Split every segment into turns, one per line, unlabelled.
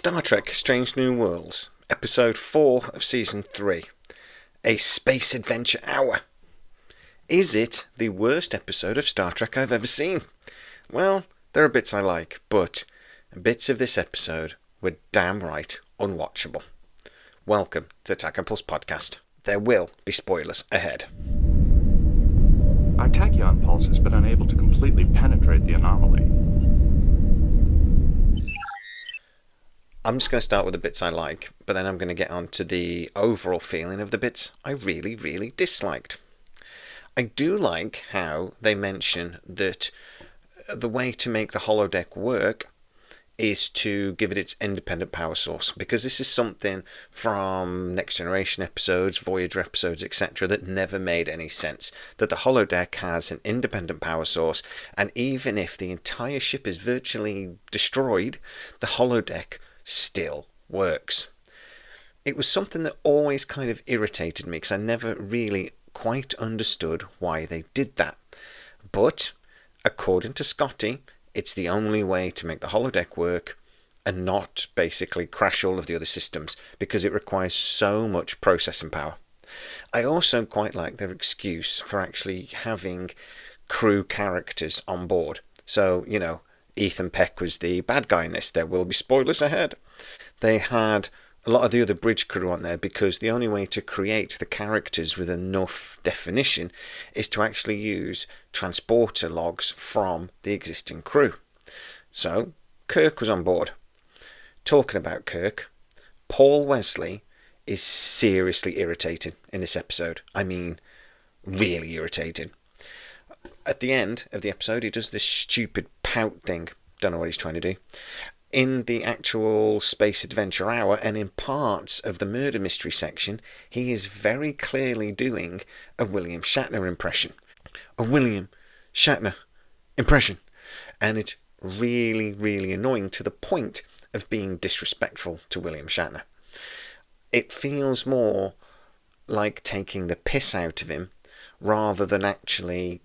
Star Trek Strange New Worlds, Episode 4 of Season 3, A Space Adventure Hour. Is it the worst episode of Star Trek I've ever seen? Well, there are bits I like, but bits of this episode were damn right unwatchable. Welcome to the Tachyon Plus podcast. There will be spoilers ahead.
Our tachyon pulse has been unable to completely penetrate the anomaly.
I'm just going to start with the bits I like, but then I'm going to get on to the overall feeling of the bits I really disliked. I do like how they mention that the way to make the holo-deck work is to give it its independent power source, because this is something from Next Generation episodes, Voyager episodes, etc. that never made any sense, that the holo-deck has an independent power source, and even if the entire ship is virtually destroyed, the holo-deck still works. It was something that always kind of irritated me because I never really quite understood why they did that. But according to Scotty, it's the only way to make the holodeck work and not basically crash all of the other systems, because it requires so much processing power. I also quite like their excuse for actually having crew characters on board. So, Ethan Peck was the bad guy in this. There will be spoilers ahead. They had a lot of the other bridge crew on there because the only way to create the characters with enough definition is to actually use transporter logs from the existing crew. So, Kirk was on board. Talking about Kirk, Paul Wesley is seriously irritating in this episode. I mean, really irritating. At the end of the episode, he does this stupid pout thing. Don't know what he's trying to do. In the actual Space Adventure Hour and in parts of the murder mystery section, he is very clearly doing a William Shatner impression. A William Shatner impression. And it's really annoying to the point of being disrespectful to William Shatner. It feels more like taking the piss out of him rather than actually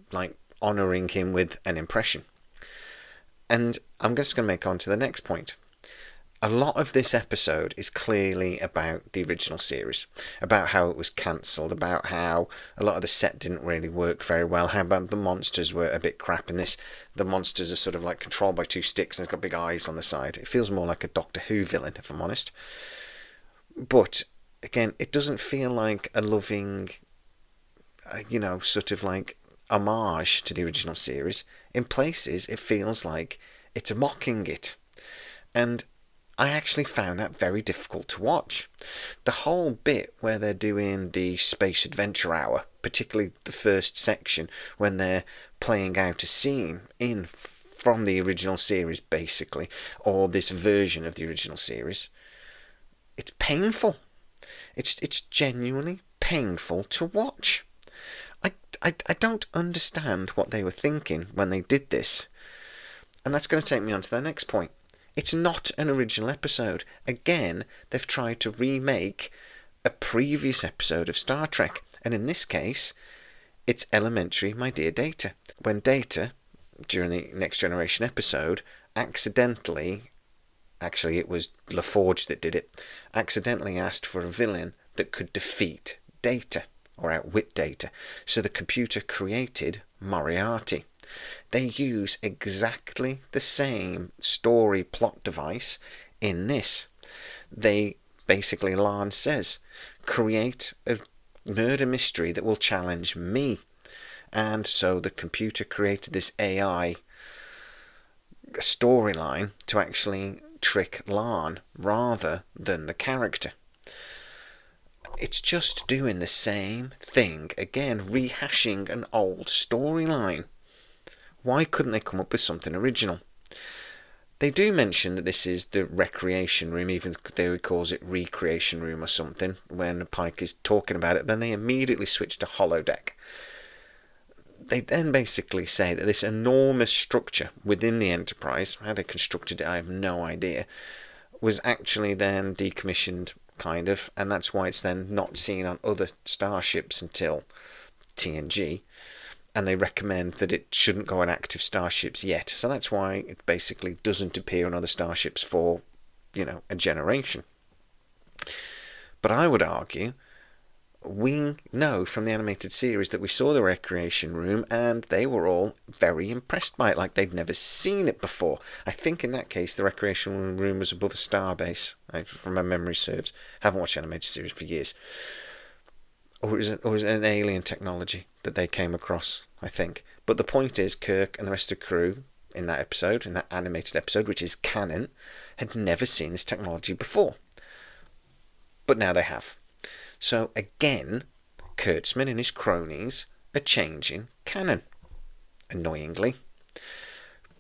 honouring him with an impression. And I'm just going to make on to the next point. A lot of this episode is clearly about the original series, about how it was cancelled, about how a lot of the set didn't really work very well, how about the monsters were a bit crap in this. The monsters are sort of controlled by two sticks and it's got big eyes on the side. It feels more like a Doctor Who villain, if I'm honest. But, again, it doesn't feel like a loving, homage to the original series. In places, it feels like it's mocking it. And I actually found that very difficult to watch. The whole bit where they're doing the Space Adventure Hour, particularly the first section, when they're playing out a scene from the original series, basically, or this version of the original series, it's painful. It's genuinely painful to watch. I don't understand what they were thinking when they did this. And that's going to take me on to the next point. It's not an original episode. Again, they've tried to remake a previous episode of Star Trek. And in this case, it's Elementary, My Dear Data. When Data, during the Next Generation episode, accidentally, actually it was LaForge that did it, accidentally asked for a villain that could defeat Data, or outwit Data. So the computer created Moriarty. They use exactly the same story plot device in this. They basically, La'an says, create a murder mystery that will challenge me. And so the computer created this AI storyline to actually trick La'an rather than the character. It's just doing the same thing again, rehashing an old storyline. Why couldn't they come up with something original? They do mention that this is the recreation room, even though he calls it recreation room or something, when Pike is talking about it, then they immediately switch to holodeck. They then basically say that this enormous structure within the Enterprise, how they constructed it I have no idea, was actually then decommissioned, kind of, and that's why it's then not seen on other starships until TNG, and they recommend that it shouldn't go on active starships yet. So that's why it basically doesn't appear on other starships for a generation. But I would argue we know from the animated series that we saw the recreation room and they were all very impressed by it, like they'd never seen it before. I think in that case the recreation room was above a star base, if my memory serves. Haven't watched the animated series for years. Or was it an alien technology that they came across, I think. But the point is, Kirk and the rest of the crew in that episode, in that animated episode, which is canon, had never seen this technology before. But now they have. So again, Kurtzman and his cronies are changing canon. Annoyingly.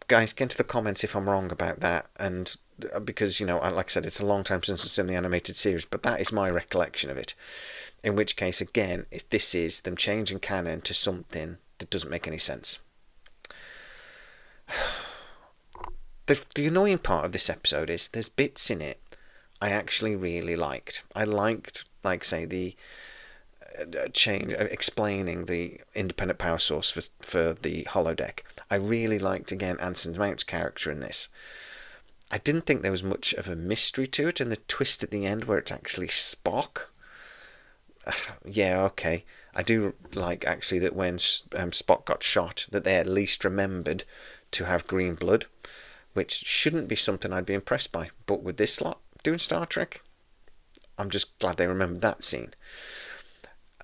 Guys, get into the comments if I'm wrong about that. And because, like I said, it's a long time since I've seen the animated series, but that is my recollection of it. In which case, again, this is them changing canon to something that doesn't make any sense. The annoying part of this episode is there's bits in it I actually really liked. I liked, like, say, the change, explaining the independent power source for the Holo-deck. I really liked, again, Anson Mount's character in this. I didn't think there was much of a mystery to it, and the twist at the end where it's actually Spock. Yeah, okay. I do like, actually, that when Spock got shot, that they at least remembered to have green blood, which shouldn't be something I'd be impressed by. But with this lot doing Star Trek, I'm just glad they remembered that scene.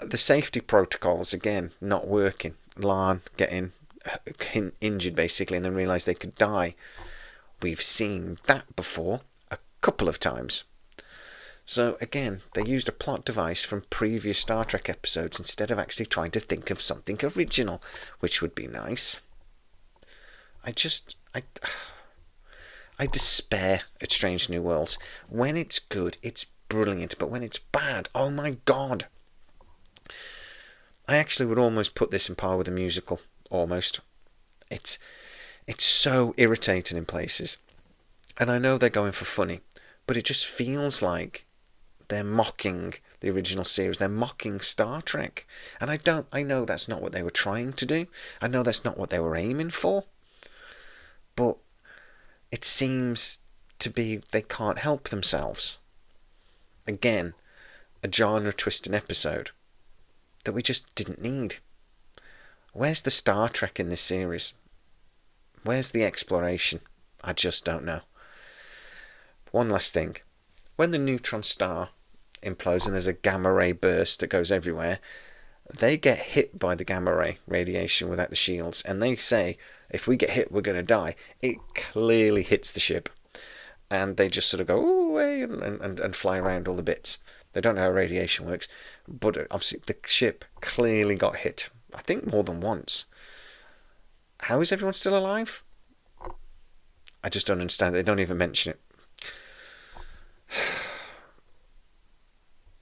The safety protocols, again, not working. La'an getting injured, basically, and then realised they could die. We've seen that before a couple of times. So, again, they used a plot device from previous Star Trek episodes instead of actually trying to think of something original, which would be nice. I despair at Strange New Worlds. When it's good, it's brilliant, but when it's bad, oh my god. I actually would almost put this in par with a musical, almost. It's so irritating in places. And I know they're going for funny, but it just feels like they're mocking the original series. They're mocking Star Trek. And I know that's not what they were trying to do. I know that's not what they were aiming for. But it seems to be they can't help themselves. Again, a genre-twisting episode that we just didn't need. Where's the Star Trek in this series? Where's the exploration? I just don't know. One last thing. When the neutron star implodes and there's a gamma ray burst that goes everywhere, they get hit by the gamma ray radiation without the shields, and they say, if we get hit, we're going to die. It clearly hits the ship. And they just sort of go away and fly around all the bits. They don't know how radiation works, but obviously the ship clearly got hit. I think more than once. How is everyone still alive? I just don't understand. They don't even mention it.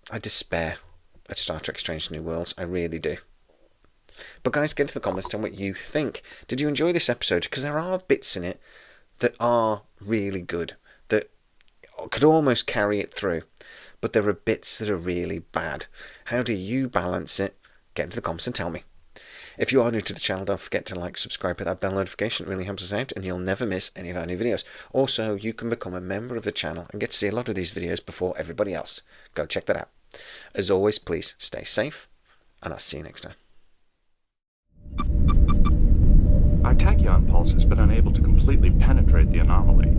I despair at Star Trek Strange New Worlds. I really do. But guys, get into the comments, tell me what you think. Did you enjoy this episode? Because there are bits in it that are really good, that could almost carry it through. But there are bits that are really bad. How do you balance it? Get into the comments and tell me. If you are new to the channel, don't forget to like, subscribe, hit that bell notification. It really helps us out and you'll never miss any of our new videos. Also, you can become a member of the channel and get to see a lot of these videos before everybody else. Go check that out. As always, please stay safe and I'll see you next time.
Our tachyon pulse has been unable to completely penetrate the anomaly.